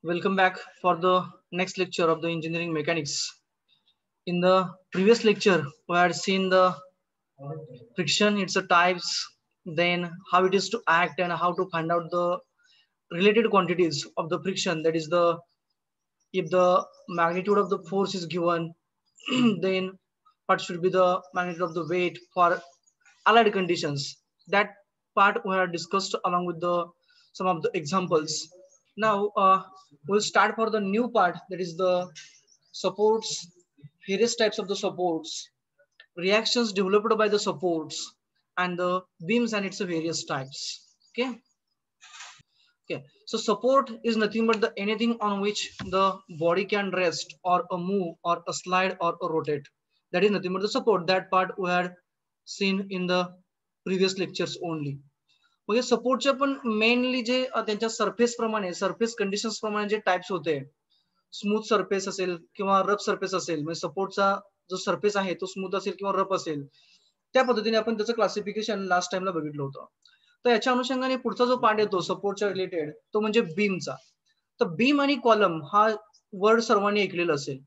Welcome back for the next lecture of the engineering mechanics. In the previous lecture, we had seen the friction, its types, then how it is to act and how to find out the related quantities of the friction. That is the if the magnitude of the force is given, then what should be the magnitude of the weight for allied conditions. That part we have discussed along with the some of the examples. Now we'll start for the new part, that is the supports, various types of the supports, reactions developed by the supports, and the beams and its various types. Okay. Okay. So support is nothing but the anything on which the body can rest or a move or a slide or a rotate. That is nothing but the support. That part we had seen in the previous lectures only. म्हणजे सपोर्टच्या पण mainly जे त्यांच्या surface प्रमाणे surface conditions प्रमाणे जे types होते, smooth surface असेल किंवा रफ सरफेस असेल, म्हणजे सपोर्टचा जो सरफेस आहे तो स्मूथ असेल किंवा रफ असेल, त्या पद्धतीने आपण त्याचं क्लासिफिकेशन लास्ट टाइमला बघितलं होतं. तर याच्या अनुषंगाने पुढचा जो पार्ट येतो सपोर्टच्या रिलेटेड तो म्हणजे बीमचा. तर बीम आणि कॉलम हा वर्ड सर्वांनी ऐकलेला असेल.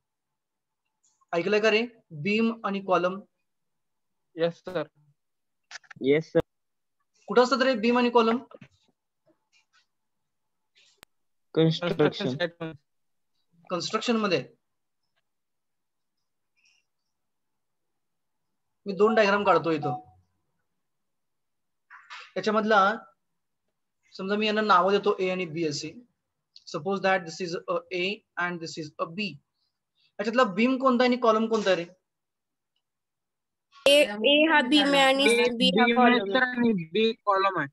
ऐकलंय का रे बीम आणि column? Yes sir. Yes sir. कुठं असतात रे बीम आणि कॉलम? कन्स्ट्रक्शन मध्ये. मी दोन डायग्राम काढतो इथं. त्याच्यामधला समजा मी यांना नाव देतो ए आणि बी असे. Suppose that this is a A and this is a B. याच्यातला बीम कोणता आणि कॉलम कोणता रे? ए हा बीम आहे आणि बी हा कॉलम आहे.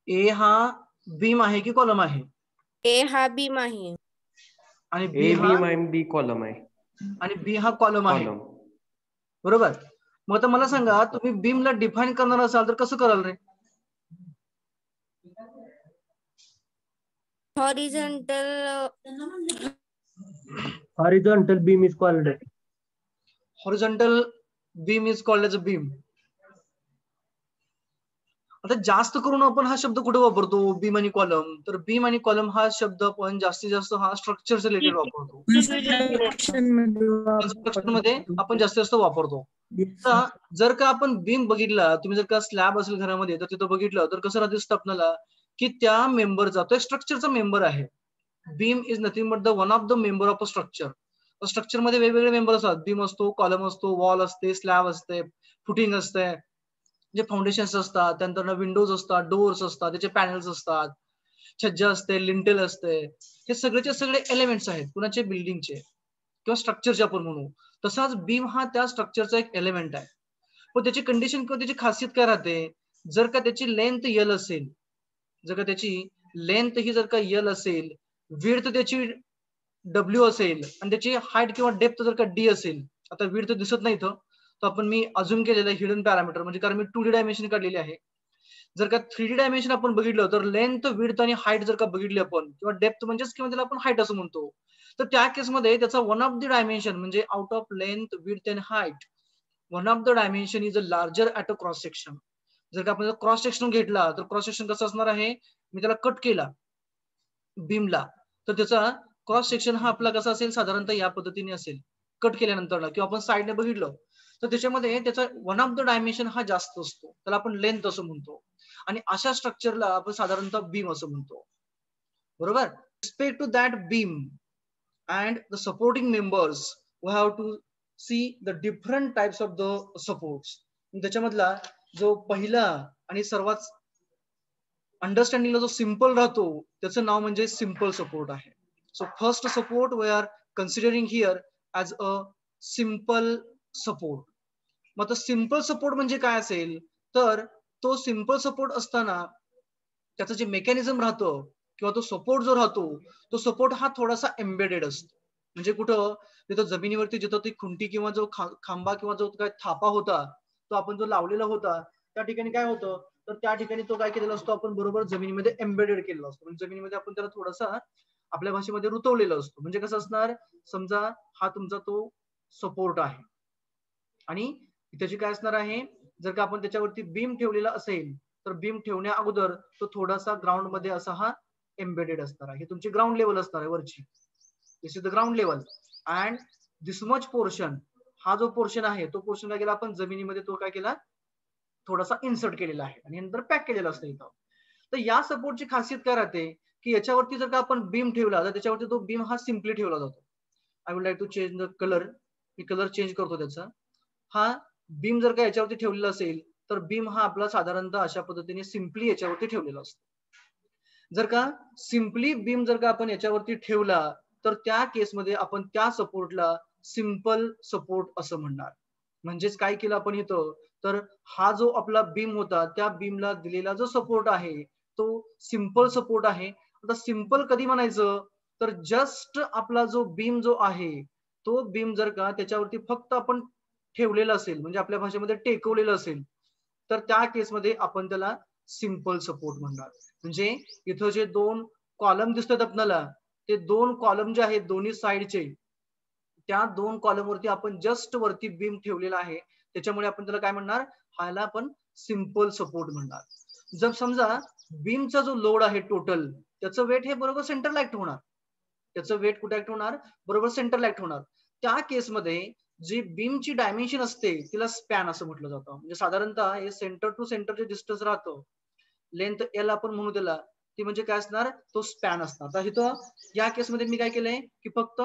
ए हा बीम आहे की कॉलम आहे? ए हा बीम आहे आणि ए बीम आहे बी कॉलम आहे आणि बी हा कॉलम आहे. बरोबर. मग आता मला सांगा, तुम्ही बीमला डिफाईन करणार असाल तर कसं कराल रे? Horizontal beam is called. Horizontal beam is called as a beam. आता जास्त करून आपण हा शब्द कुठे वापरतो बीम आणि कॉलम? तर बीम आणि कॉलम हा शब्द आपण जास्तीत जास्त हा स्ट्रक्चर रिलेटेड वापरतो. कन्स्ट्रक्शन मध्ये आपण जास्तीत जास्त वापरतो. जर का आपण बीम बघितला, तुम्ही जर का स्लॅब असेल घरामध्ये तर तिथं बघितलं तर कसं राहते स्थापनाला की त्या मेंबरचा तो स्ट्रक्चरचा मेंबर आहे. Beam is nothing but the one of the member of a structure. Structure मध्ये वेगवेगळे मेंबर असतात. बीम असतो, कॉलम असतो, वॉल असते, स्लॅब असते, फुटिंग असते, जे फाउंडेशन्स असतात, त्यानंतर विंडोज असतात, डोअर्स असतात, त्याचे पॅनल्स असतात, छज्जा असते, लिंटेल असते. हे सगळेचे सगळे एलिमेंट्स आहेत कुणाचे? बिल्डिंगचे किंवा स्ट्रक्चरचे आपण म्हणू. तसाच बीम हा त्या स्ट्रक्चरचा एक एलिमेंट आहे. पण त्याची कंडिशन किंवा त्याची खासियत काय राहते? जर का त्याची लेंथ यल असेल, जर का त्याची लेंथ ही जर का यल असेल, विड्थ त्याची डब्ल्यू असेल आणि त्याची हाईट किंवा डेप्थ जर का डी असेल. आता विड्थ दिसत नाही इथं, तर आपण मी अजून केलेलं हिडन पॅरामीटर, म्हणजे कारण मी 2D डायमेन्शन काढलेली आहे. जर का 3D डायमेन्शन आपण बघितलं तर लेंथ, विड्थ आणि हाईट जर का बघितली आपण, किंवा डेप्थ म्हणजेच किंवा त्याला आपण हाईट असं म्हणतो, तर त्या केसमध्ये त्याचा वन ऑफ द डायमेन्शन म्हणजे out of length, width and height, one of the dimension is a larger at a cross section. जर का आपण क्रॉस सेक्शन घेतला तर क्रॉस सेक्शन कसं असणार आहे? मी त्याला कट केला बीमला, तर त्याचा क्रॉस सेक्शन हा आपला कसा असेल? साधारणतः या पद्धतीने असेल. कट केल्यानंतर किंवा आपण साईडने बघितलं तर त्याच्यामध्ये त्याचा वन ऑफ द डायमेन्शन हा जास्त असतो, त्याला आपण लेंथ असं म्हणतो. आणि अशा स्ट्रक्चरला आपण साधारणतः बीम असं म्हणतो. बरोबर. Respect to that beam and the supporting members we have to see the different types of the supports. त्याच्यामधला जो पहिला आणि सर्वात अंडरस्टँडिंगला जो सिंपल राहतो त्याचं नाव म्हणजे सिंपल सपोर्ट आहे. So first support we are considering here as a simple support. मग सिंपल सपोर्ट म्हणजे काय असेल? तर तो सिंपल सपोर्ट असताना त्याचं जे मेकॅनिझम राहतं किंवा तो सपोर्ट जो राहतो, तो सपोर्ट हा थोडासा एम्बेडेड असतो. म्हणजे कुठं? तिथं जमिनीवरती जिथं ती खुंटी किंवा जो खांबा किंवा जो काय थापा होता तो आपण जो लावलेला होता त्या ठिकाणी काय होतं? तर त्या ठिकाणी तो काय केलेला असतो? आपण बरोबर जमिनीमध्ये एम्बेडेड केलेला असतो. म्हणजे जमिनीमध्ये आपण त्याला थोडासा आपल्या भाषेमध्ये रुतवलेला असतो. म्हणजे कसं असणार? समजा हा तुमचा तो सपोर्ट आहे आणि त्याची काय असणार आहे? जर का आपण त्याच्यावरती बीम ठेवलेला असेल तर बीम ठेवण्या अगोदर तो थोडासा ग्राउंड मध्ये असा हा एम्बेडेड असणार आहे. ही तुमची ग्राउंड लेवल असणार आहे वरची. This is the ground level and this much portion, हा जो पोर्शन आहे तो पोर्शन काय केला आपण जमिनीमध्ये, तो काय केला थोडासा इन्सर्ट केलेला आहे आणि नंतर पॅक केलेला असतं इथं. तर या सपोर्टची खासियत काय राहते की याच्यावरती जर का आपण बीम ठेवला तर त्याच्यावरती तो बीम हा सिम्पली ठेवला जातो. I would like to change the colour, मी कलर चेंज करतो त्याचा. हा बीम जर का याच्यावरती ठेवलेला असेल तर बीम हा आपला साधारणतः अशा पद्धतीने सिम्पली याच्यावरती ठेवलेला असतो. जर का सिम्पली बीम जर का आपण याच्यावरती ठेवला तर त्या केसमध्ये आपण त्या सपोर्टला सिंपल सपोर्ट असं म्हणणार. म्हणजेच काय केलं आपण इथं, तर हा जो आपला बीम होता त्या बीमला दिलेला जो सपोर्ट आहे तो सिंपल सपोर्ट आहे. आता सिंपल कधी म्हणायचं, तर जस्ट आपला जो बीम जो आहे तो बीम जर का त्याच्यावरती फक्त आपण ठेवलेलं असेल, म्हणजे आपल्या भाषेमध्ये टेकवलेलं असेल, तर त्या केसमध्ये आपण त्याला सिंपल सपोर्ट म्हणणार. म्हणजे इथं जे दोन कॉलम दिसतात आपल्याला, ते दोन कॉलम जे आहेत दोन्ही साइडचे, त्या दोन कॉलम वरती आपण जस्ट वरती बीम ठेवलेला आहे, त्याच्यामुळे आपण त्याला काय म्हणणार, ह्याला आपण सिंपल सपोर्ट म्हणणार. जर समजा बीमचा जो लोड आहे टोटल, त्याचं वेट हे बरोबर सेंटरला ऍक्ट होणार, त्याचं वेट कुठे ऍक्ट होणार, बरोबर सेंटरला ऍक्ट होणार. त्या केसमध्ये जी बीमची डायमेन्शन असते तिला स्पॅन असं म्हटलं जातं. म्हणजे साधारणतः हे सेंटर टू सेंटर जे डिस्टन्स राहतो, लेंथ एल आपण म्हणू त्याला, ती म्हणजे काय असणार, तो स्पॅन असणार. तर इथं या केसमध्ये मी काय केलंय की फक्त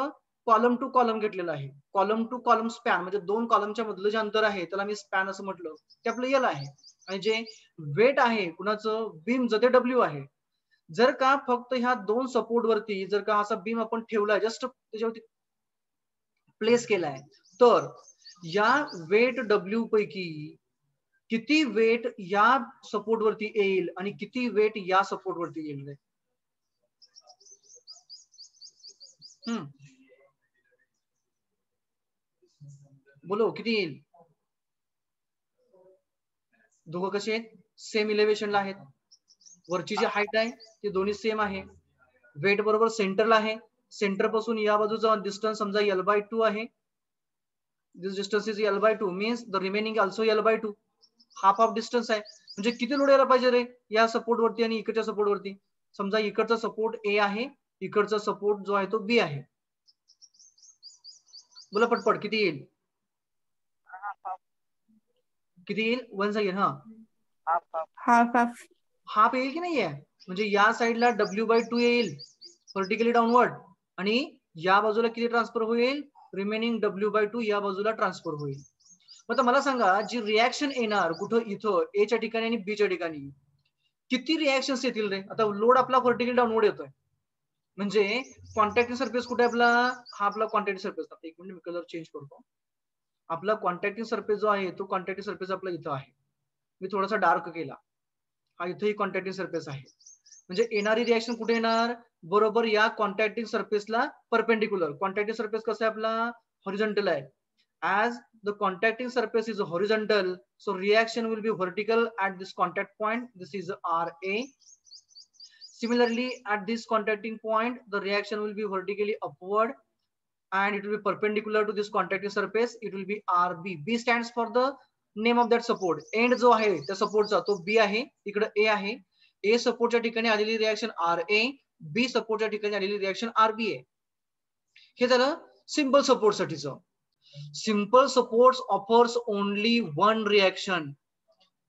कॉलम टू कॉलम घेतलेला आहे. कॉलम टू कॉलम स्पॅन म्हणजे दोन कॉलमच्या मधलं जे अंतर आहे त्याला मी स्पॅन असं म्हटलं, ते आपलं एल आहे. आणि जे वेट आहे कुणाचं, बीमचं, ते डब्ल्यू आहे. जर का फक्त ह्या दोन सपोर्ट वरती जर का असा बीम आपण ठेवलाय, जस्ट त्याच्यावरती प्लेस केलाय, तर या वेट डब्ल्यू पैकी किती वेट या सपोर्ट वरती येईल आणि किती वेट या सपोर्ट वरती येईल. बोलो किती येईल. दोघं कसे आहेत, सेम इलेव्हेशनला आहेत. वरची जी हाईट आहे ती दोन्ही सेम आहे. वेट बरोबर सेंटरला आहे. सेंटर पासून या बाजूचा डिस्टन्स समजा L/2 आहे. This distance is L/2 means the remaining also L/2. Half of distance आहे. म्हणजे किती लोड यायला पाहिजे रे या सपोर्ट वरती आणि इकडच्या सपोर्ट वरती. समजा इकडचा सपोर्ट ए आहे, इकडचा सपोर्ट जो आहे तो बी आहे. बोला पटपट किती येईल, किती येईल, वन सेकंड. हाफ येईल की नाही आहे. म्हणजे या साईडला W/2 येईल व्हर्टिकली डाऊनवर्ड, आणि या बाजूला किती ट्रान्सफर होईल, रिमेनिंग W/2 या बाजूला ट्रान्सफर होईल. मग मला सांगा जी रिॲक्शन येणार कुठं, इथं ए च्या ठिकाणी आणि बी च्या ठिकाणी किती रिॲक्शन्स येतील रे. आता लोड आपला व्हर्टिकली डाऊनवर्ड येतोय, म्हणजे कॉन्टॅक्टिंग सरफेस कुठे आपला, हा आपला कॉन्टॅक्टिंग सरफेस. एक मिनिट मी कलर चेंज करतो. आपला कॉन्टॅक्टिंग सरफेस जो आहे तो कॉन्टॅक्टिंग सरफेस आपला इथं आहे. मी थोडासा डार्क केला, हा इथेही कॉन्टॅक्टिंग सरफेस आहे. म्हणजे येणारी रिॲक्शन कुठे येणार, बरोबर या कॉन्टॅक्टिंग सरफेसला परपेंडिक्युलर. कॉन्टॅक्टिंग सरफेस कसं आहे आपला, हॉरिझॉन्टल आहे. As the contacting surface is horizontal, so reaction will be vertical at this contact point. This is RA. Similarly, at this contacting point, the reaction will be vertically upward, and it will be perpendicular to this contacting surface. It will be RB. B stands for the name of that support. End जो आहे त्या सपोर्टचा तो B आहे, इकडे A आहे. A सपोर्टच्या ठिकाणी आलेली reaction RA, B सपोर्टच्या ठिकाणी आलेली रिॲक्शन RB आहे. हे झालं सिंपल सपोर्ट साठीचं. Simple supports offers only one reaction.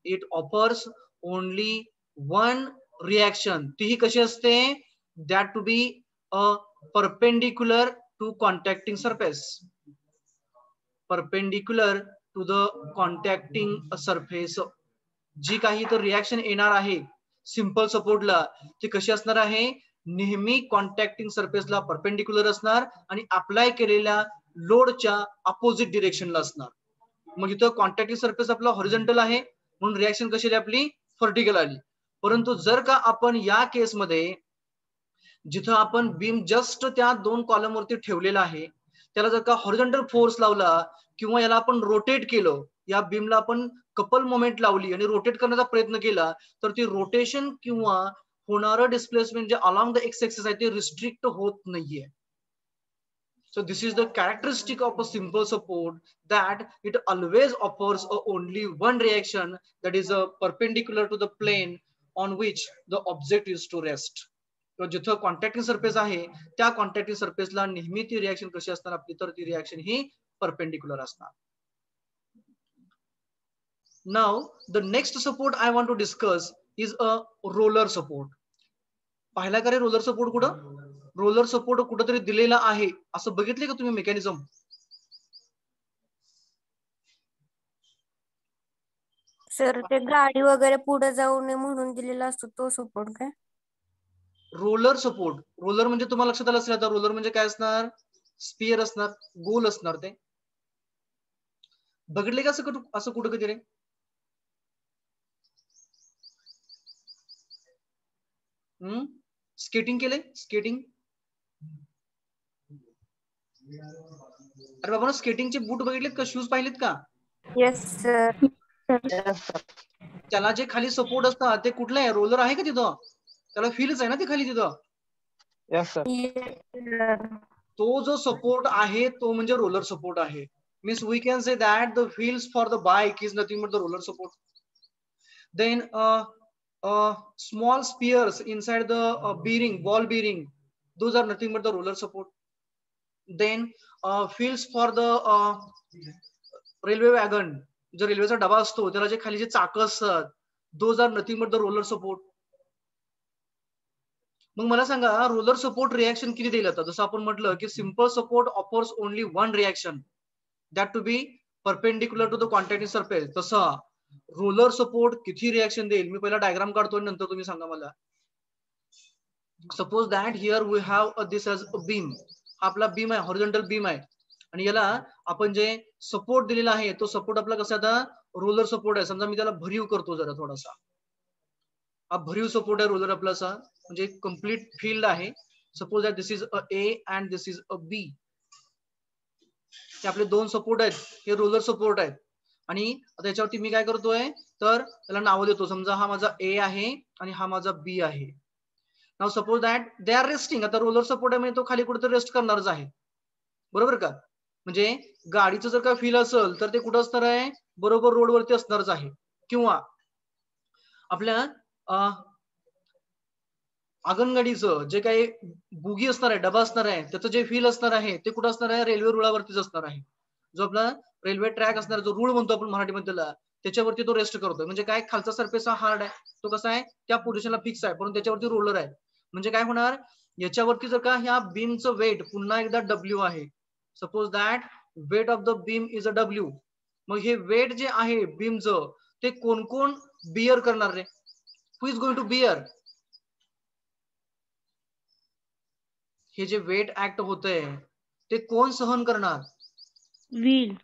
It offers only one reaction. तीही कशी असते, that to be a perpendicular to contacting surface. Perpendicular to the contacting surface. जी काही तर रिॲक्शन येणार आहे सिंपल सपोर्टला, ती कशी असणार आहे, नेहमी कॉन्टॅक्टिंग सरफेसला परपेंडिक्युलर असणार आणि अप्लाय केलेल्या लोडच्या अपोजिट डिरेक्शनला असणार. मग इथं कॉन्टॅक्टिंग सरफेस आपला हॉरिझॉन्टल आहे म्हणून रिॲक्शन कशी आली आपली, व्हर्टिकल आली. परंतु जर का आपण या केसमध्ये जिथं आपण बीम जस्ट त्या दोन कॉलम वरती ठेवलेला आहे, त्याला जर का हॉरिझॉन्टल फोर्स लावला किंवा याला आपण रोटेट केलं, या बीमला आपण कपल मोमेंट लावली आणि रोटेट करण्याचा प्रयत्न केला, तर ती रोटेशन किंवा होणारं डिस्प्लेसमेंट जे अलॉंग द एक्स ऍक्सिस आहे ते रिस्ट्रिक्ट होत नाहीये. So this is the characteristic of a simple support, that it always offers only one reaction, that is perpendicular to the plane on which the object is to rest. किंवा जिथं contacting surface आहे त्या contacting सरफेसला नेहमी ती reaction कशी असणार आपली, तर ती रिॲक्शन ही परपेंडिक्युलर असणार. Now the next support I want to discuss is a roller support. पाहिला का रे रोलर सपोर्ट कुठं? रोलर सपोर्ट कुठंतरी दिलेला आहे असं बघितले का तुम्ही मेकॅनिझम? सर ते गाडी वगैरे पुढे जाऊ नये म्हणून दिलेला असतो तो सपोर्ट काय? रोलर सपोर्ट, रोलर म्हणजे तुम्हाला लक्षात आलं असेल आता, रोलर म्हणजे काय असणार? स्पियर असणार, गोल असणार. ते बघितले का असं कुठं कधी रे? स्केटिंग केले? स्केटिंग? अरे बाबा स्केटिंगचे बूट बघितलेत का? शूज पाहिलेत का? Yes sir. त्याला जे खाली सपोर्ट असतात ते कुठलं आहे? रोलर आहे का तिथं? त्याला फीलच आहे ना ते खाली तिथं. Yes, sir. तो जो सपोर्ट आहे तो म्हणजे रोलर सपोर्ट आहे. Means we can say that the wheels for the bike is nothing but the roller support. Then small spears inside the bearing, ball bearing, those are nothing but the roller support. Then wheels for the railway wagon, जो रेल्वेचा डबा असतो त्याला जे खाली जे चाकं असतात, those are nothing but the roller support. मग मला सांगा रोलर सपोर्ट रिएक्शन किती देईल आता? जसं आपण म्हटलं की simple support offers only one reaction, that to be perpendicular to the contacting surface. तसं रोलर सपोर्ट किती रिएक्शन देईल? मी पहिला डायग्राम काढतो आणि नंतर तुम्ही सांगा मला. Suppose that here we have this as a beam. हा आपला बीम आहे, हॉरिझॉन्टल बीम आहे आणि याला आपण जे सपोर्ट दिलेला आहे तो सपोर्ट आपला कसा आता रोलर सपोर्ट आहे. समजा मी त्याला भरीव करतो जरा थोडासा. हा भरीव सपोर्ट आहे रोलर आपला असा, म्हणजे कम्प्लीट फील्ड आहे. Suppose that this is a A and this is a B. ते आपले दोन सपोर्ट आहेत, हे रोलर सपोर्ट आहेत. आणि आता याच्यावरती मी काय करतोय तर त्याला नाव देतो. समजा हा माझा ए आहे आणि हा माझा बी आहे. नाव suppose that they are resting. आता रोलर सपोर्ट आहे म्हणजे तो खाली कुठेतरी रेस्ट करणारच आहे, बरोबर का? म्हणजे गाडीचं जर का फील असेल तर ते कुठं असणार आहे? बरोबर रोडवरती असणारच आहे. किंवा आपल्या आगनगाडीचं जे काही बुगी असणार आहे, डबा असणार आहे, त्याचं जे फील असणार आहे ते कुठं असणार आहे? रेल्वे रुळावरतीच असणार आहे. जो आपला रेल्वे ट्रॅक असणार, जो रूळ म्हणतो आपण मराठीमध्ये त्याला, त्याच्यावरती तो रेस्ट करतोय. म्हणजे काय, खालचा सरफेस हा हार्ड आहे, तो कसा आहे त्या पोझिशनला फिक्स आहे, परंतु त्याच्यावरती रोलर आहे. म्हणजे काय होणार, याच्यावरती जर का ह्या बीमचं वेट पुन्हा एकदा डब्ल्यू आहे. Suppose that weight of the beam is a W. मग हे वेट जे आहे बीमचं ते कोण कोण बिअर करणार रे? हु इज गोइंग टू बिअर? हे जे वेट ऍक्ट होतंय ते कोण सहन करणार? व्हील.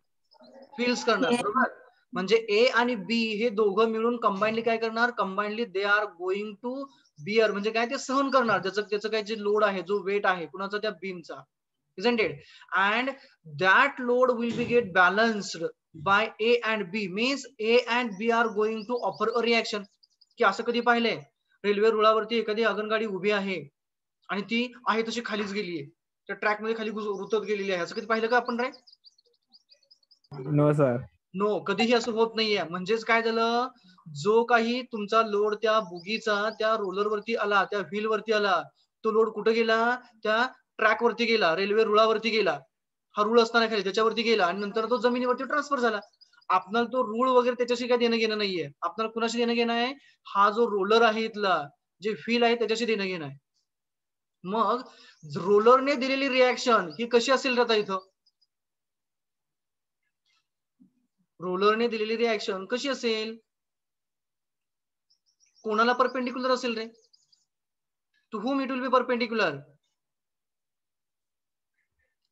फील्स करणार, बरोबर. म्हणजे ए आणि बी हे दोघं मिळून कंबाइनली काय करणार? Combinedly they are going to bear. म्हणजे काय, ते सहन करणार त्याचं काय जे लोड आहे, जो वेट आहे कुणाचा? त्या बीमचा, isn't it? And that load will be get balanced by A and B. Means A and B are going to offer a reaction. की असं कधी पाहिलंय? रेल्वे रुळावरती एखादी आगनगाडी उभी आहे आणि ती आहे तशी खालीच गेलीये, त्या ट्रॅक मध्ये खाली रुतत गेलेली आहे. असं कधी पाहिलं का आपण रे? No sir. नो, कधीही असं होत नाहीये. म्हणजेच काय झालं, जो काही तुमचा लोड त्या बुगीचा त्या रोलर वरती आला, त्या व्हील वरती आला, तो लोड कुठे गेला? त्या ट्रॅक वरती गेला, रेल्वे रुळावरती गेला. हा रूळ असताना खाली त्याच्यावरती गेला आणि नंतर तो जमिनीवरती ट्रान्सफर झाला. आपल्याला तो रूळ वगैरे त्याच्याशी काय देणं घेणं नाहीये. आपल्याला कुणाशी देणं घेणं आहे? हा जो रोलर आहे इथला, जे व्हील आहे त्याच्याशी देणं घेणं आहे. मग रोलरने दिलेली रिएक्शन ही कशी असेल आता इथं? रोलरने दिलेली रिएक्शन कशी असेल? कोणाला परपेंडिक्युलर असेल रे? To whom it will be perpendicular?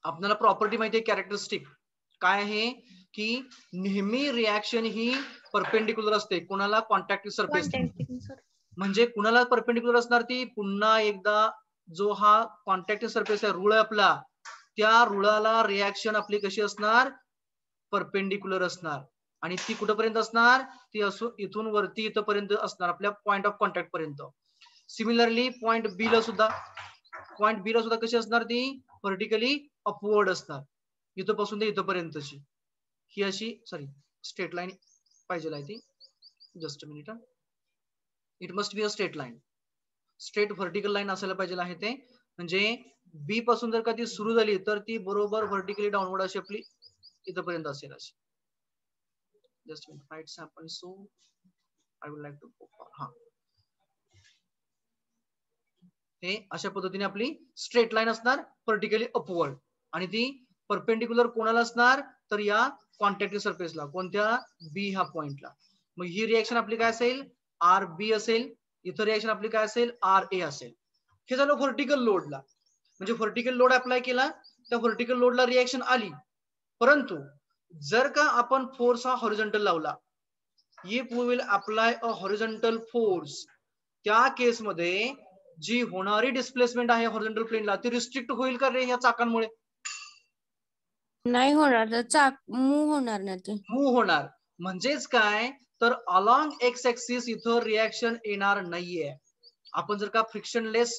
आपल्याला प्रॉपर्टी माहिती आहे, कॅरेक्टरिस्टिक काय आहे की नेहमी रिएक्शन ही परपेंडिक्युलर असते. कोणाला? Contacting surface. म्हणजे कुणाला परपेंडिक्युलर असणार? ती पुन्हा एकदा जो हा कॉन्टॅक्टिंग सरफेस आहे, रुळ आहे आपला, त्या रुळाला रिएक्शन आपली कशी असणार? परपेंडिक्युलर असणार. आणि ती कुठपर्यंत असणार? ती असो इथून वरती इथपर्यंत असणार, आपल्या पॉइंट ऑफ कॉन्टॅक्ट पर्यंत. सिमिलरली पॉइंट बी ला सुद्धा कशी असणार? ती व्हर्टिकली अपवर्ड असणार, इथपासून ते इथपर्यंतची. ही अशी स्ट्रेट लाईन पाहिजे आहे ती. Just a minute, it must be a straight line. Straight vertical line असायला पाहिजे आहे ते, म्हणजे बी पासून जर का ती सुरू झाली तर ती बरोबर व्हर्टिकली डाऊनवर्ड अशी आपली इथपर्यंत असेल अशी. जस्ट राईट आपण so I would like to हा हे अशा पद्धतीने आपली स्ट्रेट लाईन असणार व्हर्टिकली अपवर्ड, आणि ती परपेंडिक्युलर कोणाला असणार तर या कॉन्टॅक्टिंग सरफेसला, कोणत्या बी ह्या पॉइंटला. मग ही रिएक्शन आपली काय असेल आर बी असेल, इथं रिएक्शन आपली काय असेल आर ए असेल. हे झालं व्हर्टिकल लोडला, म्हणजे व्हर्टिकल लोड अप्लाय केला त्या व्हर्टिकल लोडला रिएक्शन आली. परंतु जर का आपण फोर्स हा हॉरिझॉन्टल लावला, if we will apply a horizontal force, त्या केसमध्ये जी होणारी डिस्प्लेसमेंट आहे हॉरिझॉन्टल प्लेनला ती रिस्ट्रिक्ट होईल का रे या चाकांमुळे? नाही होणार, तर चाक मूव्ह होणार ना ते. मूव्ह होणार, म्हणजेच काय तर अलॉंग एक्स ऍक्सिस इथं रिएक्शन येणार नाहीये. आपण जर का फ्रिक्शनलेस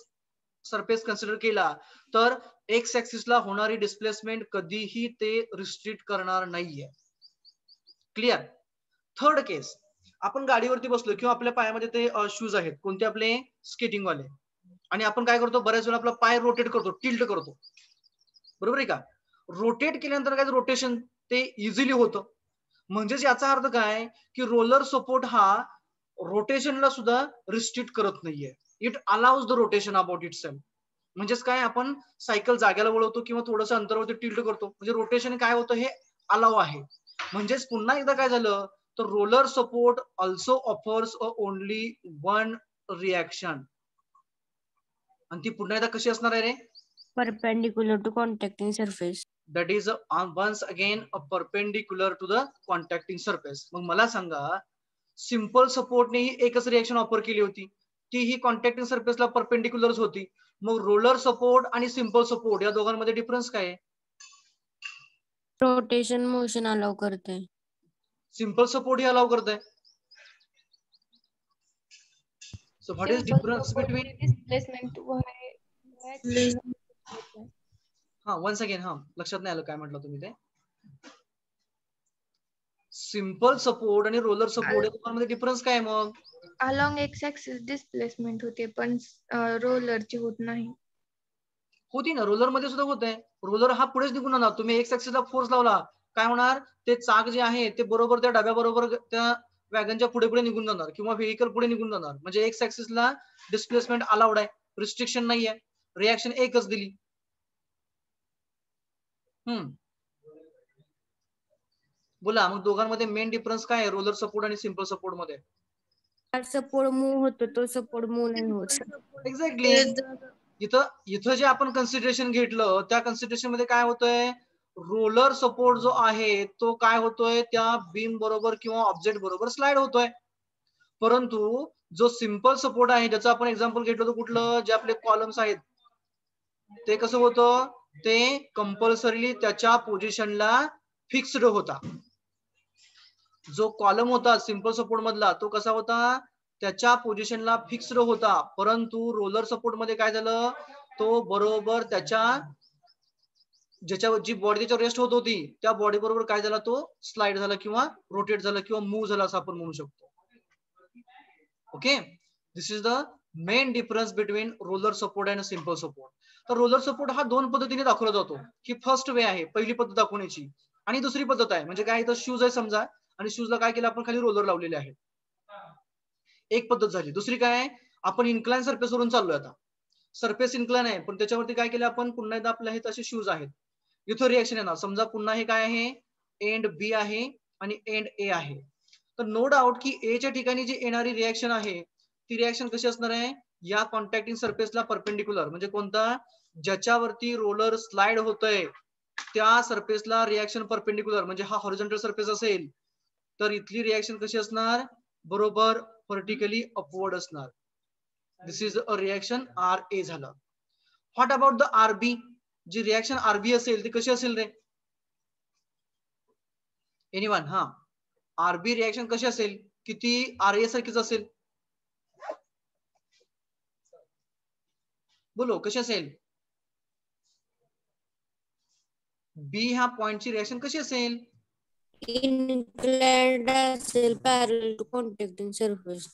सरफेस कन्सिडर केला तर एक्स ऍक्सिसला होणारी डिस्प्लेसमेंट कधीही ते रिस्ट्रिक्ट करणार नाहीये. क्लिअर. थर्ड केस, आपण गाडीवरती बसलो किंवा आपल्या पायामध्ये ते शूज आहेत कोणते आपले स्केटिंग वाले, आणि आपण काय करतो बऱ्याच वेळा आपला पाय रोटेट करतो, टिल्ट करतो, बरोबर आहे का? रोटेट केल्यानंतर काय रोटेशन ते इझिली होतं. म्हणजेच याचा अर्थ काय की रोलर सपोर्ट हा रोटेशनला सुद्धा रिस्ट्रिक्ट करत नाहीये, it allows the rotation about it self. म्हणजेच काय आपण सायकल जाग्याला वळवतो किंवा थोडंसं अंतरावरती टिल्ट करतो, म्हणजे रोटेशन काय होतं हे अलाव आहे. म्हणजेच पुन्हा एकदा काय झालं तर roller support also offers a only one reaction, आणि ती पुन्हा एकदा कशी असणार आहे रे? Perpendicular to contacting surface. That is once again a perpendicular to the contacting surface. मग मला सांगा सिंपल सपोर्टने ही एकच रिएक्शन ऑफर केली होती, ती ही कॉन्टॅक्टिंग सरफेसला परपेंडिक्युलरच होती. मग रोलर सपोर्ट आणि सिंपल सपोर्ट या दोघांमध्ये डिफरन्स काय आहे? रोटेशन मोशन अलाउ करते. सिंपल सपोर्ट ही अलाउ करते. So what is difference between displacement हा वन्स अगेन लक्षात नाही आलं काय म्हटलं तुम्ही ते? सिंपल सपोर्ट आणि रोलर सपोर्ट या दोघांमध्ये डिफरन्स काय मग? अलॉंग एक्स ऍक्सिस डिस्प्लेसमेंट होते पण रोलरची होत नाही. होती ना, रोलर मध्ये सुद्धा होत आहे. रोलर हा पुढेच निघून जाणार, तुम्ही एक्स ऍक्सिसला फोर्स लावला काय होणार, ते चाक जे आहे ते बरोबर त्या डब्याबरोबर त्या वॅगनच्या पुढे पुढे निघून जाणार किंवा व्हेकल पुढे निघून जाणार. म्हणजे एक्स ऍक्सिसला डिस्प्लेसमेंट अलाउड आहे, रिस्ट्रिक्शन नाहीये, रिएक्शन एकच दिली. बोला मग दोघांमध्ये मेन डिफरन्स काय आहे रोलर सपोर्ट आणि सिंपल सपोर्ट मध्ये? सपोर्ट मूव्ह होतो, तो सपोर्ट मूव्ह नाही होत. एक्झॅक्टली. इथं जे आपण कन्सिडरेशन घेतलं त्या कन्सिडरेशन मध्ये काय होतंय, रोलर सपोर्ट जो आहे तो काय होतोय त्या बीम बरोबर किंवा ऑब्जेक्ट बरोबर स्लाइड होतोय. परंतु जो सिंपल सपोर्ट आहे ज्याचं आपण एक्झाम्पल घेतलं होतं कुठलं, जे आपले कॉलम्स आहेत ते कसं होतं, ते कंपल्सरीली त्याच्या पोझिशनला फिक्स्ड होता. जो कॉलम होता सिंपल सपोर्ट मधला तो कसा होता, त्याच्या पोझिशनला फिक्स्ड होता. परंतु रोलर सपोर्ट मध्ये काय झालं, तो बरोबर त्याच्या ज्याच्यावर जी बॉडी त्याच्यावर रेस्ट होत होती त्या बॉडी बरोबर काय झाला, तो स्लाइड झाला किंवा रोटेट झाला किंवा मूव्ह झाला असं आपण म्हणू शकतो. Okay, this is the main difference between roller support and simple support. तर रोलर सपोर्ट हा दोन पद्धतीने दाखवला जातो. ही फर्स्ट वे आहे, पहिली पद्धत दाखवण्याची. आणि दुसरी पद्धत आहे म्हणजे काय, तर शूज आहे समजा आणि शूजला काय केलं आपण, खाली रोलर लावलेले आहे. एक पद्धत झाली. दुसरी काय, आपण इन्क्लाइन सरफेस वरून चाललोय, आता सरफेस इन्क्लाइन आहे पण त्याच्यावरती काय केलं आपण, पुन्हा एकदा आपल्या हे तसे शूज आहेत, इथं रिएक्शन येणार. समजा पुन्हा हे काय आहे, एंड बी आहे आणि एंड ए आहे. तर नो डाऊट की ए च्या ठिकाणी जी येणारी रिएक्शन आहे ती रिएक्शन कशी असणार आहे, या कॉन्टॅक्टिंग सरफेसला परपेंडिक्युलर, म्हणजे कोणता, ज्याच्यावरती रोलर स्लाइड होतोय त्या सरफेसला रिएक्शन परपेंडिक्युलर, म्हणजे हा हॉरिझॉन्टल सरफेस असेल तर इथली रिएक्शन कशी असणार, बरोबर व्हर्टिकली अपवर्ड असणार. This is a reaction R A झालं. What about the R B, जी रिएक्शन आर बी असेल ती कशी असेल रे, एनीवन? आर बी रिएक्शन कशी असेल, किती आर ए सारखीच असेल, बोलो कशी असेल? बी ह्या पॉइंटची रिएक्शन कशी असेल, इनक्लाइंड असेल, parallel to contacting surface.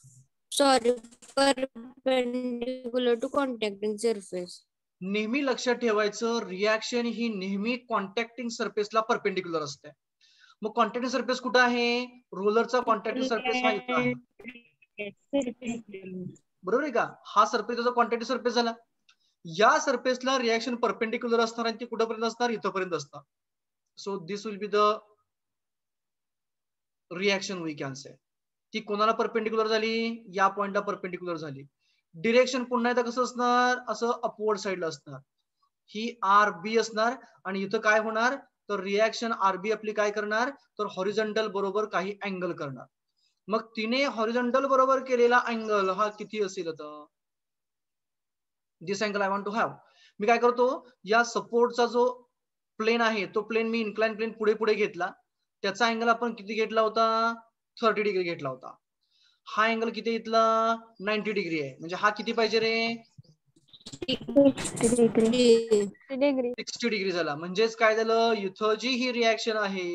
Sorry, perpendicular to contacting surface. नेहमी लक्षात ठेवायचं, रिॲक्शन ही नेहमी कॉन्टॅक्टिंग सरफेसला परपेंडिक्युलर असते. मग कॉन्टॅक्टिंग सरफेस कुठं आहे? रोलरचा कॉन्टॅक्टिंग सरफेस हा इथं आहे, बरोबर आहे का? हा सरफेस त्याचा कॉन्टॅक्टिंग सरफेस झाला. या सरफेसला रिॲक्शन परपेंडिक्युलर असणार आणि ती कुठपर्यंत असणार? इथपर्यंत असणार. So this will be the reaction we can say. ती कोणाला परपेंडिक्युलर झाली? या पॉइंटला परपेंडिक्युलर झाली. डिरेक्शन पुन्हा एकदा कसं असणार? असं अपवर्ड साईडला असणार. ही RB असणार आणि इथं काय होणार? तर रिॲक्शन RB आपली काय करणार? तर हॉरिझॉन्टल बरोबर काही अँगल करणार. मग तिने हॉरिझॉन्टल बरोबर केलेला अँगल हा किती असेल? आता this angle I want to have. मी काय करतो, या सपोर्टचा जो प्लेन आहे तो प्लेन मी इन्क्लाइन प्लेन पुढे पुढे घेतला. त्याचा अँगल आपण किती घेतला होता? 30 डिग्री घेतला होता. हा अँगल किती घेतला? 90 डिग्री आहे. म्हणजे हा किती पाहिजे रे? 60 डिग्री झाला. म्हणजेच काय झालं? इथं जी ही रिॲक्शन आहे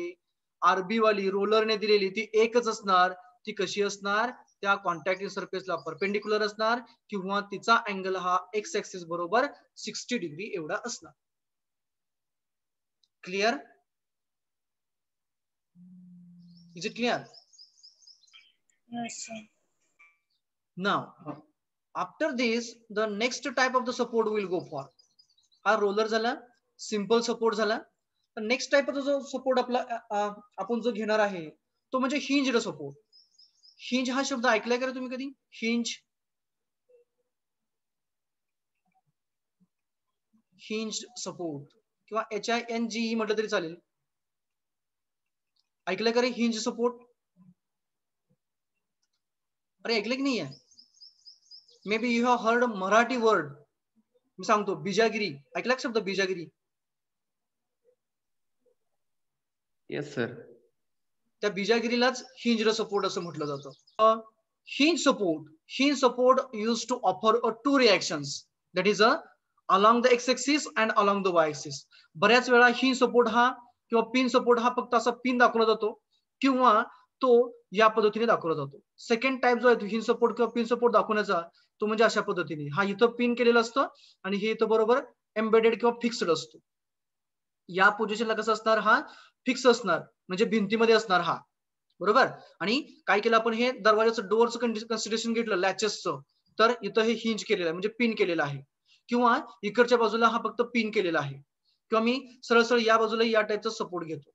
RB वाली रोलरने दिलेली ती एकच असणार. ती कशी असणार? त्या कॉन्टॅक्टिंग सरफेसला परपेंडिक्युलर असणार किंवा तिचा अँगल हा एक्स ऍक्सिस बरोबर 60 डिग्री एवढा असणार. Clear? Is it clear? Yes, sir. Now, after this, the next type of the support will go for. हा रोलर झाला, सिंपल सपोर्ट झाला. नेक्स्ट टाइप जो सपोर्ट आपला आपण जो घेणार आहे तो म्हणजे हिंज्ड सपोर्ट. हिंज हा शब्द ऐकलाय का तुम्ही कधी? हिंज, हिंज सपोर्ट किंवा HINGE म्हटलं तरी चालेल. ऐकलंय का रे हिंज सपोर्ट? अरे ऐकलं की नाहीये? May be you have heard Marathi word. मी सांगतो, बिजागिरी. ऐकला शब्द बिजागिरी? Yes sir. त्या बिजागिरीलाच हिंज्ड सपोर्ट असं म्हटलं जातं. Hinge support use to offer two reactions, that is along the X axis and along the Y axis. बऱ्याच वेळा हिंज सपोर्ट हा किंवा पिन सपोर्ट हा फक्त असा पिन दाखवला जातो किंवा तो या पद्धतीने दाखवला जातो. सेकंड टाइप जो आहे हिंज सपोर्ट किंवा पिन सपोर्ट दाखवण्याचा तो म्हणजे अशा पद्धतीने, हा इथं पिन केलेला असतं आणि हे इथं बरोबर एम्बेडेड किंवा फिक्स्ड असतो. या पोझिशनला कसं असणार? हा फिक्स असणार, म्हणजे भिंतीमध्ये असणार हा, बरोबर. आणि काय केलं आपण? हे दरवाजाचं डोअरचं कन्सिडरेशन घेतलं, लॅचेसचं, तर इथं हे हिंज केलेलं आहे म्हणजे पिन केलेलं आहे. किंवा इकडच्या बाजूला हा फक्त पिन केलेला आहे. किंवा मी सरळ सरळ या बाजूला या टाईपचा सपोर्ट घेतो.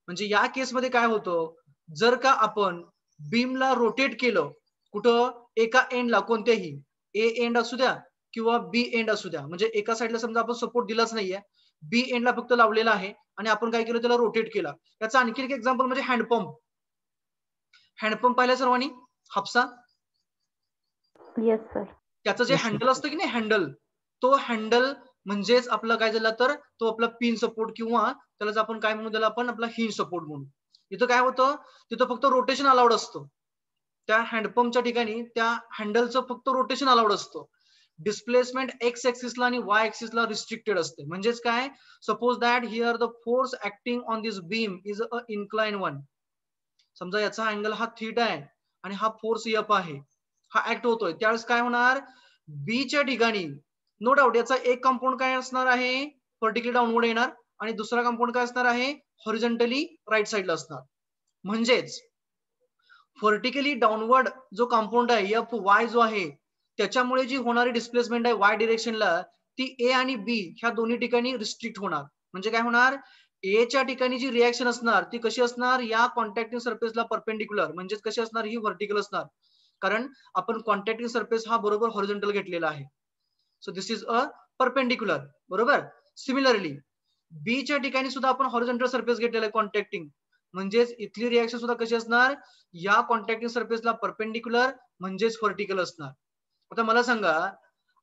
म्हणजे या केसमध्ये काय होतं? जर का आपण बीमला रोटेट केलं कुठं? एका एंडला, कोणत्याही ए एंड असू द्या किंवा बी एंड असू द्या, म्हणजे एका साईडला समजा आपण सपोर्ट दिलाच नाहीये, बी एंडला फक्त लावलेला आहे आणि आपण काय केलं? त्याला रोटेट केला. याचा आणखी एक एक्झाम्पल म्हणजे हँडपंप. हँडपंप पाहिला सर्वांनी? हापसा. Yes sir. त्याचं जे हँडल असतं की नाही, हँडल, तो हँडल म्हणजेच आपलं काय झालं तर तो आपला पिन सपोर्ट किंवा त्याला आपण काय म्हणू? त्याला आपण आपला हिंज सपोर्ट म्हणू. इथं काय होतं? तिथं फक्त रोटेशन अलाउड असतं. त्या हँडपंपच्या ठिकाणी त्या हँडलचं फक्त रोटेशन अलाउड असतं. डिस्प्लेसमेंट एक्स ऍक्सिसला आणि वाय ऍक्सिसला रिस्ट्रिक्टेड असते. म्हणजेच काय? Suppose that here the force acting on this beam is a incline one. समजा याचा अँगल हा थीटा आहे आणि हा फोर्स F आहे, हा ऍक्ट होतोय. त्यावेळेस काय होणार? बीच्या ठिकाणी नो डाऊट याचा एक कंपाऊंड काय असणार आहे? व्हर्टिकली डाऊनवर्ड येणार आणि दुसरा कंपाऊंड काय असणार आहे? हॉरिझॉन्टली राईट साईडला असणार. म्हणजेच व्हर्टिकली डाऊनवर्ड जो कंपाऊंड आहे FY जो आहे, त्याच्यामुळे जी होणारी डिस्प्लेसमेंट आहे वाय डिरेक्शनला, ती ए आणि बी ह्या दोन्ही ठिकाणी रिस्ट्रिक्ट होणार. म्हणजे काय होणार? ए च्या ठिकाणी जी रिॲक्शन असणार ती कशी असणार? या कॉन्टॅक्टिंग सरफेसला परपेंडिक्युलर, म्हणजे कशी असणार? ही व्हर्टिकल असणार, कारण आपण कॉन्टॅक्टिंग सरफेस हा बरोबर हॉरिझॉन्टल घेतलेला आहे. So this is a perpendicular, बरोबर. सिमिलरली बी च्या ठिकाणी सुद्धा आपण हॉरिझॉन्टल सरफेस घेतलेला आहे कॉन्टॅक्टिंग, म्हणजेच इथली रिॲक्शन सुद्धा कशी असणार? या कॉन्टॅक्टिंग सरफेसला परपेंडिक्युलर म्हणजेच व्हर्टिकल असणार. आता मला सांगा,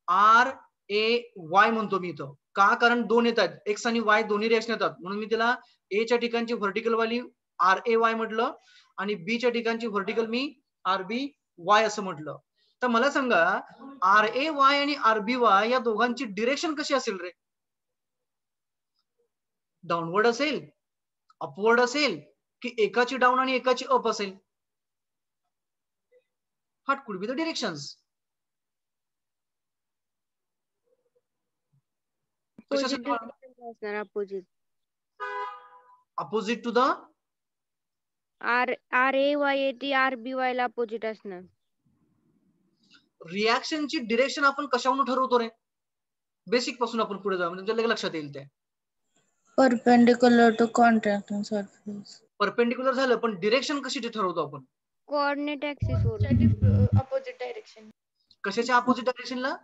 RAY म्हणतो मी इथं का? कारण दोन येतात, एक्स आणि वाय दोन्ही रिॲक्शन येतात, म्हणून मी त्याला ए च्या ठिकाणची व्हर्टिकल वाली RAY म्हटलं आणि बी च्या ठिकाणची व्हर्टिकल मी RBY असं म्हटलं. तर मला सांगा, RAY आणि RBY या दोघांची डिरेक्शन कशी असेल रे? डाऊनवर्ड असेल, अपवर्ड असेल, की एकाची डाऊन आणि एकाची अप असेल? What could be the directions? Opposite to the RAYAT RBY ला अपोजिट असणार. रिॲक्शनची डिरेक्शन आपण कशावरून ठरवतो रे? बेसिक पासून आपण पुढे जाऊ म्हणजे तुला लक्षात येईल ते. Perpendicular to contracting surface. Perpendicular झालं पण डिरेक्शन कशी ठरवतो आपण? कोऑर्डिनेट ऍक्सिस वर. Opposite direction. कशाच्या अपोजिट डायरेक्शनला?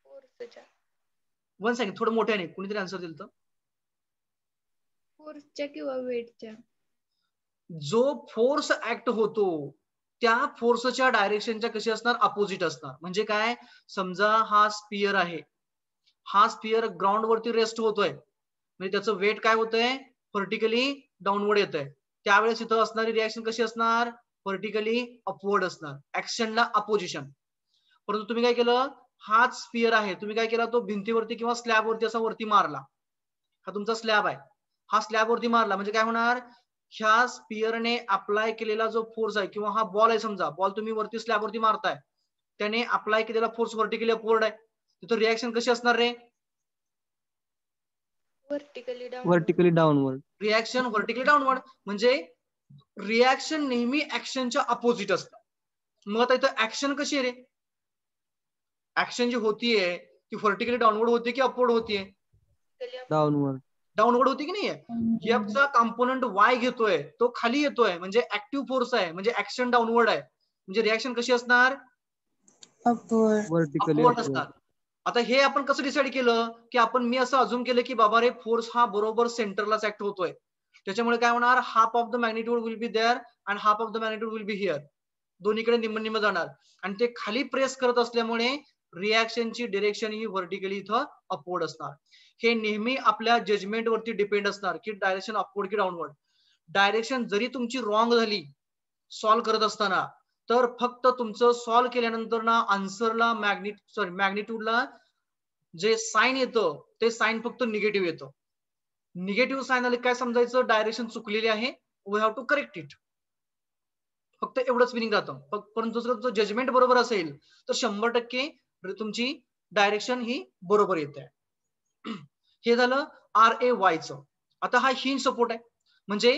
फोर्सच्या. वन सेकंड, थोडं मोठ्याने कुणीतरी आन्सर दिलं तर. फोर्सच्या किंवा वेटच्या. जो फोर्स ऍक्ट होतो त्या फोर्सच्या डायरेक्शनच्या कशी असणार? अपोजिट असणार. म्हणजे काय? समजा हा स्पियर आहे, हा स्पियर ग्राउंड वरती रेस्ट होतोय, म्हणजे त्याचं वेट काय होतंय? व्हर्टिकली डाऊनवर्ड येत आहे. त्यावेळेस इथं असणारी रिॲक्शन कशी असणार? व्हर्टिकली अपवर्ड असणार, ऍक्शनला अपोजिशन. परंतु तुम्ही काय केलं? हाच स्पियर आहे, तुम्ही काय केला? तो भिंतीवरती किंवा स्लॅबवरती असा वरती मारला. हा तुमचा स्लॅब आहे, हा स्लॅब वरती मारला म्हणजे काय होणार? ह्या स्पियरने अप्लाय केलेला जो फोर्स आहे किंवा हा बॉल आहे, समजा बॉल तुम्ही वरती स्लॅब वरती मारताय, त्याने अप्लाय केलेला फोर्स व्हर्टिकली अपवर्ड आहे. तिथं रिॲक्शन कशी असणार रे? Vertically downward. Reaction vertically downward म्हणजे रिॲक्शन नेहमी ऍक्शनच्या अपोजिट असतं. मग आता इथं ऍक्शन कशी आहे रे? ऍक्शन जी होतीये ती व्हर्टिकली डाऊनवर्ड होते की अपवर्ड होतीये? डाऊनवर्ड. डाऊनवर्ड होती की नाहीये? एफचा कंपोनंट वाय घेतोय, तो खाली येतोय म्हणजे ऍक्टिव्ह फोर्स आहे, म्हणजे ऍक्शन डाऊनवर्ड आहे. म्हणजे रिॲक्शन कशी असणार? व्हर्टिकली अपवर्ड असणार. आता हे आपण कसं डिसाईड केलं? की मी असं अजूम केलं की बाबा रे फोर्स हा बरोबर सेंटरलाच ऍक्ट होतोय, त्याच्यामुळे काय होणार? Half of the magnitude will be there and half of the magnitude will be here. दोन्हीकडे निम्म निम्म जाणार आणि ते खाली प्रेस करत असल्यामुळे रिॲक्शनची डिरेक्शन ही व्हर्टिकली इथं अपवर्ड असणार. हे नेहमी आपल्या जजमेंट वरती डिपेंड असणार की डायरेक्शन अपवर्ड की डाऊनवर्ड. डायरेक्शन जरी तुमची रॉंग झाली सॉल्व्ह करत असताना, तर फक्त तुमचं सॉल्व्ह केल्यानंतर ना आन्सरला मॅग्निट्यूडला जे साइन येतं ते साइन फक्त निगेटिव्ह येतं. निगेटिव्ह साइन आले काय समजायचं? डायरेक्शन चुकलेली आहे, we have to correct it. फक्त एवढंच मिनिंग राहतं. परंतु जर तुमचं जजमेंट बरोबर असेल तर 100% तुमची डायरेक्शन ही बरोबर येते. हे झालं RAYचं. आता हा हिंज सपोर्ट आहे, म्हणजे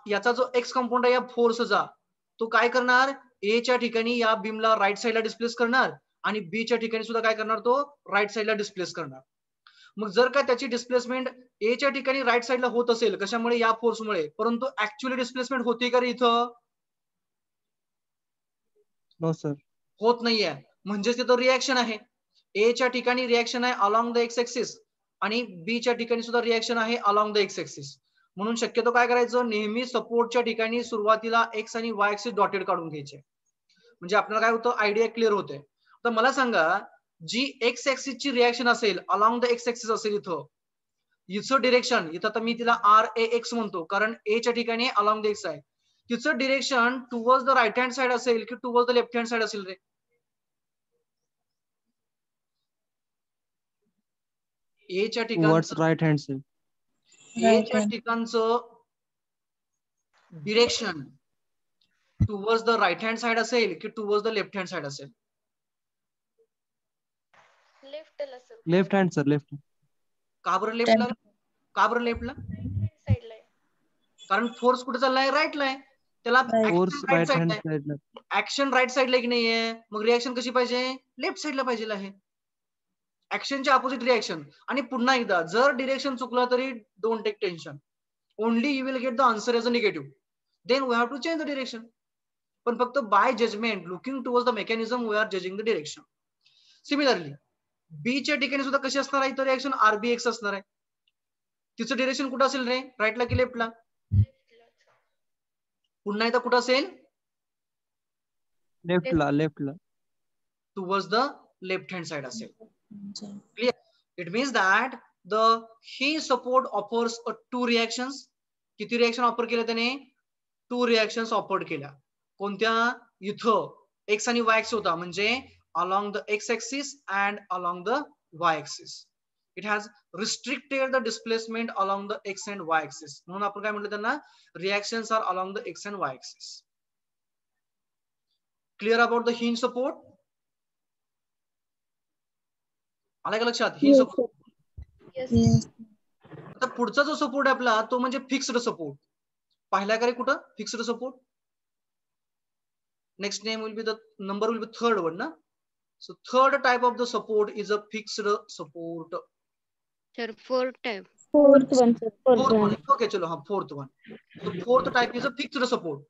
याचा जो एक्स कंपाऊंड आहे या फोर्सचा, तो काय करणार? ए च्या ठिकाणी या बीमला राईट साईडला डिस्प्लेस करणार आणि बी च्या ठिकाणी सुद्धा काय करणार? तो राईट साईडला डिस्प्लेस करणार. मग जर का त्याची डिस्प्लेसमेंट ए च्या ठिकाणी राईट साईडला होत असेल, कशामुळे? या फोर्समुळे, परंतु ऍक्च्युअली डिस्प्लेसमेंट होते का रे इथं? No sir. होत नाहीये. म्हणजेच तिथं रिॲक्शन आहे. ए च्या ठिकाणी रिॲक्शन आहे अलॉंग द एक्स एक्सिस आणि बी च्या ठिकाणी सुद्धा रिॲक्शन आहे अलॉंग द एक्स एक्सिस. म्हणून शक्यतो काय करायचं? नेहमी सपोर्टच्या ठिकाणी सुरुवातीला एक्स आणि वाय एक्सिस डॉटेड काढून घ्यायचे, म्हणजे आपल्याला काय होतं? आयडिया क्लिअर होते. तर मला सांगा, जी एक्स एक्सिसची रिॲक्शन असेल अलॉंग द एक्स एक्सिस असेल इथं, हिचं डिरेक्शन इथं तर मी तिला RAX म्हणतो कारण ए च्या ठिकाणी अलॉंग द एक्स आहे, तिचं direction towards the right hand side असेल की towards the left hand side असेल रे? ए च्या ठिकाणी राईट हँड साइड. ए च्या ठिकाणचं direction towards the right hand side असेल की towards the left hand side असेल? Left hand sir, left. का बरं लेफ्टला? का बरं लेफ्टला? कारण फोर्स कुठे चाललाय? राईटला आहे. त्याला फोर्स राईट हँड साइडला. ऍक्शन राईट साईडला की नाहीये, मग रिॲक्शन कशी पाहिजे? लेफ्ट साईडला पाहिजे आहे. ऍक्शनच्या अपोजिट रिॲक्शन. आणि पुन्हा एकदा, जर डिरेक्शन चुकलं तरी don't take tension, only you will get the answer as a negative, then we have to change the direction. पण फक्त by judgement looking towards the mechanism we are judging the direction. Similarly B च्या ठिकाणी सुद्धा कशी असणार आहे इथं reaction? RBX असणार आहे. तिचं डिरेक्शन कुठं असेल रे? राईटला की लेफ्टला? पुन्हा एकदा कुठं असेल? लेफ्टला. लेफ्टला. Towards the left hand side असेल. Clear? It means that the hinge support offers two reactions. किती रिॲक्शन ऑफर केल्या त्याने? 2 रिॲक्शन्स ऑफर केल्या. कोणत्या? इथं एक्स आणि वाय एक्सिस होता, म्हणजे along the x axis and along the y axis. It has restricted the displacement along the x and y axis. म्हणून आपण काय म्हटलं त्यांना? Reactions are along the x and y axis. Clear about the hinge support? आलं का लक्षात? Hinge Yes, support. sir. Yes. आता पुढचा जो सपोर्ट आहे आपला तो म्हणजे फिक्स्ड सपोर्ट. पाहिला का रे कुठं fixed support? Next name will be the number will be third one ना. So third type of the support is a fixed support. Sir fourth type. Fourth one, sir. Fourth Fourth one. one. Okay, chalo, fourth one. So fourth type is a fixed support.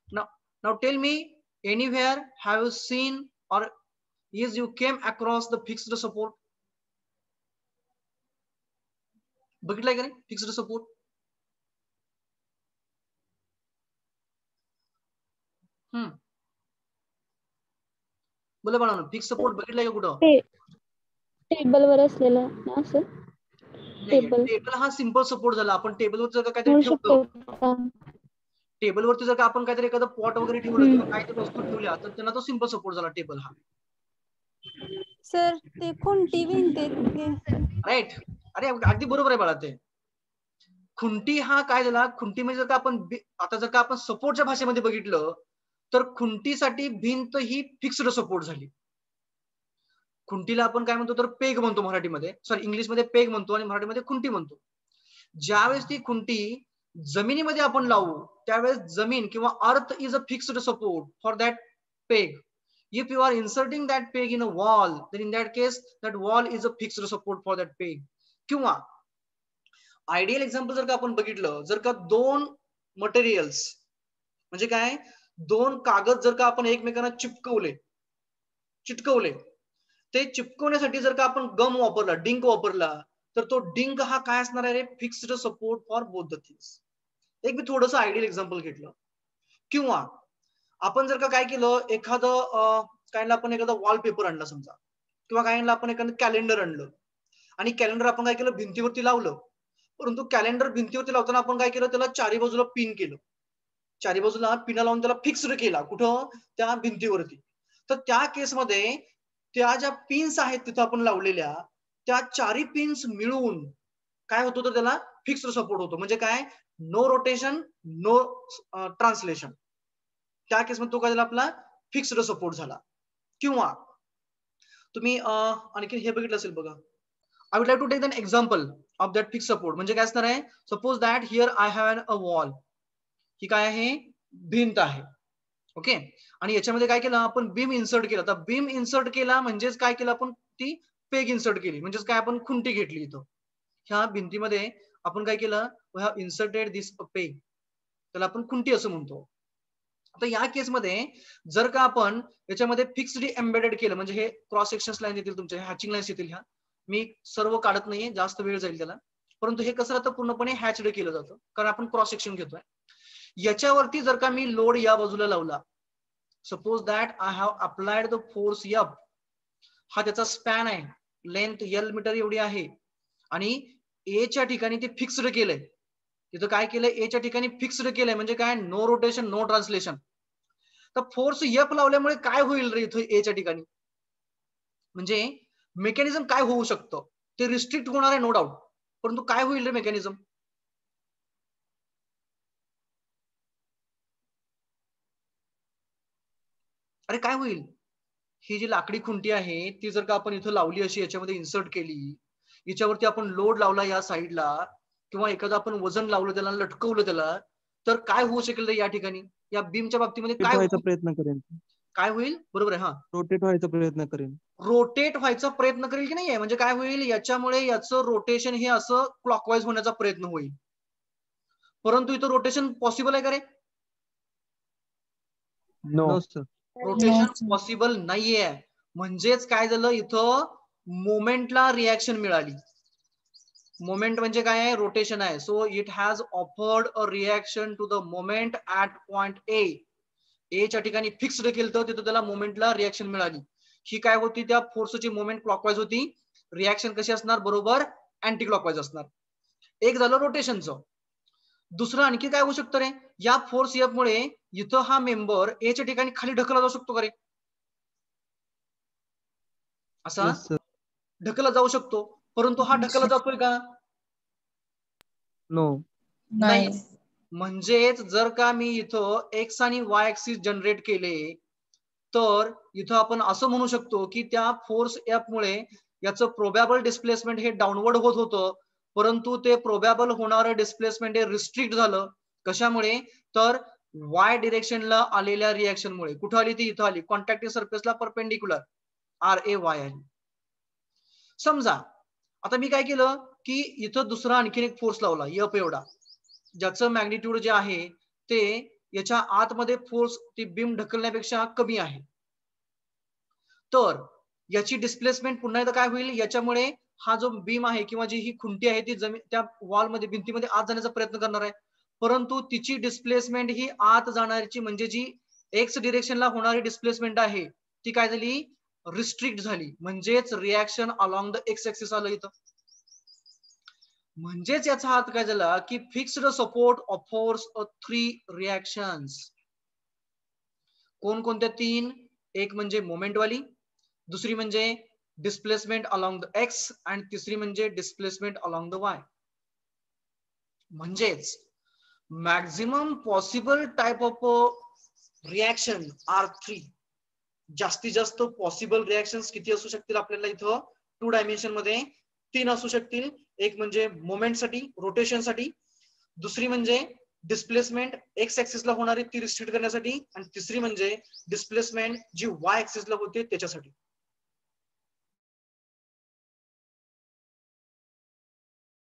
Now tell me, anywhere have you seen or is you came across the fixed support? बघितलाय का रे fixed support? बोला बाळांनो, fix support बघितलाय का कुठं? Table वर असलेला ना सर? टेबल टेबल हा सिंपल सपोर्ट झाला. आपण टेबलवर जर का काहीतरी म्हणू ठेवतो, शकतो का? टेबलवरती जर का आपण काहीतरी एखादं पॉट वगैरे ठेवलं किंवा काहीतरी वस्तू ठेवल्या तर त्यांना तो सिंपल सपोर्ट झाला टेबल हा. सर ते खुंटी विणते ते. राईट. अरे अगदी बरोबर आहे बाळा. ते खुंटी हा काय झाला, खुंटी म्हणजे जर का आपण आता जर का आपण सपोर्टच्या भाषेमध्ये बघितलं तर खुंटीसाठी भिंत ही फिक्स्ड सपोर्ट झाली. खुंटीला आपण काय म्हणतो तर पेग म्हणतो मराठीमध्ये, सॉरी इंग्लिशमध्ये पेग म्हणतो आणि मराठीमध्ये खुंटी म्हणतो. ज्यावेळेस ती खुंटी जमिनीमध्ये आपण लावू त्यावेळेस जमीन किंवा earth is a fixed support for that peg. If you are inserting that peg in a wall, then in that case that wall is a fixed support for that peg. किंवा आयडियल एक्झाम्पल जर का आपण बघितलं, जर का दोन materials म्हणजे काय, दोन कागद जर का आपण एकमेकांना चिटकवले ते चिपकवण्यासाठी जर का आपण गम वापरला, डिंक वापरला तर तो डिंक हा काय असणार आहे, fixed support for both the things. एक मी थोडंसं आयडियल एक्झाम्पल घेतलं. किंवा आपण जर का काय केलं, एखादं कायला आपण एखादा वॉलपेपर आणला समजा, किंवा कायला आपण एखादं कॅलेंडर आणलं आणि कॅलेंडर आपण काय केलं भिंतीवरती लावलं. परंतु कॅलेंडर भिंतीवरती लावताना आपण काय केलं, त्याला चारी बाजूला पिन केलं, चारी बाजूला पिना लावून त्याला फिक्स्ड केला. कुठं? त्या भिंतीवरती. तर त्या केसमध्ये त्या ज्या पिन्स आहेत तिथं आपण लावलेल्या त्या चारी पिन्स मिळून काय होतो तर त्याला फिक्स्ड सपोर्ट होतो. म्हणजे काय, नो रोटेशन नो ट्रान्सलेशन. त्या केसमध्ये तो काय झाला आपला फिक्स्ड सपोर्ट झाला. किंवा तुम्ही आणखी हे बघितलं असेल बघा, I would like to take an example of that fix support. म्हणजे काय असणार आहे, suppose that here I have a wall. ही काय आहे, भिंत आहे. ओके. आणि याच्यामध्ये काय केलं आपण, बीम इन्सर्ट केला. तर बीम इन्सर्ट केला म्हणजेच काय केलं आपण, ती पेग इन्सर्ट केली. म्हणजेच काय, आपण खुंटी घेतली. इथं ह्या भिंतीमध्ये आपण काय केलं, we have inserted this peg, त्याला आपण खुंटी असं म्हणतो. आता या केसमध्ये जर का आपण याच्यामध्ये फिक्स्ड एम्बेडेड केलं, म्हणजे हे क्रॉस सेक्शन लाईन येतील तुमच्या, हॅचिंग लाईन्स येतील. ह्या मी सर्व काढत नाहीये, जास्त वेळ जाईल त्याला. परंतु हे कसं राहतं, पूर्णपणे हॅचड केलं जातं कारण आपण क्रॉस सेक्शन घेतोय. याच्यावरती जर का मी लोड या बाजूला लावला, suppose that I have applied the force F. हा त्याचा स्पॅन आहे, लेंथ L मीटर एवढी आहे आणि A च्या ठिकाणी ते फिक्स्ड केलंय. तिथं काय केलंय, A च्या ठिकाणी फिक्स्ड केलंय. म्हणजे काय, नो रोटेशन नो ट्रान्सलेशन. तर फोर्स F लावल्यामुळे काय होईल रे इथं A च्या ठिकाणी, म्हणजे मेकॅनिझम काय होऊ शकतं, ते रिस्ट्रिक्ट होणार आहे नो डाऊट. परंतु काय होईल रे मेकॅनिझम, अरे काय होईल, ही जी लाकडी खुंटी आहे ती जर का आपण इथं लावली, अशी याच्यामध्ये इन्सर्ट केली, याच्यावरती आपण लोड लावला या साईडला, किंवा एखादं आपण वजन लावलं त्याला, लटकवलं त्याला, तर काय होऊ शकेल या ठिकाणी, या बीमच्या बाबतीमध्ये काय व्हायचा प्रयत्न करेन, काय होईल, बरोबर आहे. हा, रोटेट व्हायचा प्रयत्न करेन. रोटेट व्हायचा प्रयत्न करेल की नाही, म्हणजे काय होईल, याच्यामुळे याचं रोटेशन हे असं क्लॉकवाईज होण्याचा प्रयत्न होईल. परंतु इथं रोटेशन पॉसिबल आहे का रे, नो सर, रोटेशन पॉसिबल नाहीये. म्हणजेच काय झालं, इथं मोमेंटला रिॲक्शन मिळाली. मोमेंट म्हणजे काय आहे, रोटेशन आहे. So it has offered a reaction to the moment at point A. A च्या ठिकाणी फिक्स्ड केलं तर तिथं त्याला मोमेंटला रिॲक्शन मिळाली. ही काय होती, त्या फोर्सची मोमेंट क्लॉकवाईज होती. रिॲक्शन कशी असणार, बरोबर अँटी क्लॉकवाईज असणार. एक झालं रोटेशनचं. दुसरं आणखी काय होऊ शकतं रे, या फोर्स F मुळे इथं हा मेंबर ए च्या ठिकाणी खाली ढकलला जाऊ शकतो का रे, असा ढकलला जाऊ शकतो. परंतु हा ढकलला जातोय का, नो, नाही. म्हणजेच जर का मी इथं एक्स आणि वाय ऍक्सिस जनरेट केले तर इथं आपण असं म्हणू शकतो की त्या फोर्स एफ मुळे याचं प्रोबॅबल डिस्प्लेसमेंट हे डाऊनवर्ड होत होतं, परंतु ते प्रोबॅबल होणारं डिस्प्लेसमेंट हे रिस्ट्रिक्ट झालं. कशामुळे? तर वाय डिरेक्शनला आलेल्या रिएक्शनमुळे. कुठं आली ती? इथं आली, कॉन्टॅक्टिंग सरफेसला परपेंडिक्युलर RAY आली. समजा आता मी काय केलं की इथं दुसरा आणखीन एक फोर्स लावला F एवढा, ज्याचं मॅग्निट्यूड जे आहे ते याच्या आतमध्ये फोर्स ती बीम ढकलण्यापेक्षा कमी आहे. तर याची डिस्प्लेसमेंट पुन्हा एकदा काय होईल? याच्यामुळे हा जो बीम आहे किंवा जी ही खुंटी आहे ती जमीन त्या वॉलमध्ये भिंतीमध्ये आत जाण्याचा प्रयत्न करणार आहे, परंतु तिची डिस्प्लेसमेंट ही आत जाणारची म्हणजे जी एक्स डिरेक्शनला होणारी डिस्प्लेसमेंट आहे ती काय झाली? रिस्ट्रिक्ट झाली. म्हणजेच reaction along the x axis आलं इथं. म्हणजेच याचा अर्थ काय झाला की फिक्स्ड सपोर्ट ऑफर्स 3 रिएक्शन्स. कोणकोणत्या 3? एक म्हणजे मोमेंट वाली, दुसरी म्हणजे डिस्प्लेसमेंट अलॉंग द एक्स आणि तिसरी म्हणजे डिस्प्लेसमेंट अलॉंग द वाय. म्हणजेच maximum possible type of reaction are 3. जास्तीत जास्त पॉसिबल रिएक्शन्स किती असू शकतील आपल्याला इथं 2 डायमेन्शन मध्ये? 3 असू शकतील. एक म्हणजे मोमेंट साठी, रोटेशन साठी, दुसरी म्हणजे डिस्प्लेसमेंट एक्स ऍक्सिसला होणारी ती रिस्ट्रिक्ट करण्यासाठी, आणि तिसरी म्हणजे डिस्प्लेसमेंट जी वाय ऍक्सिसला होते त्याच्यासाठी.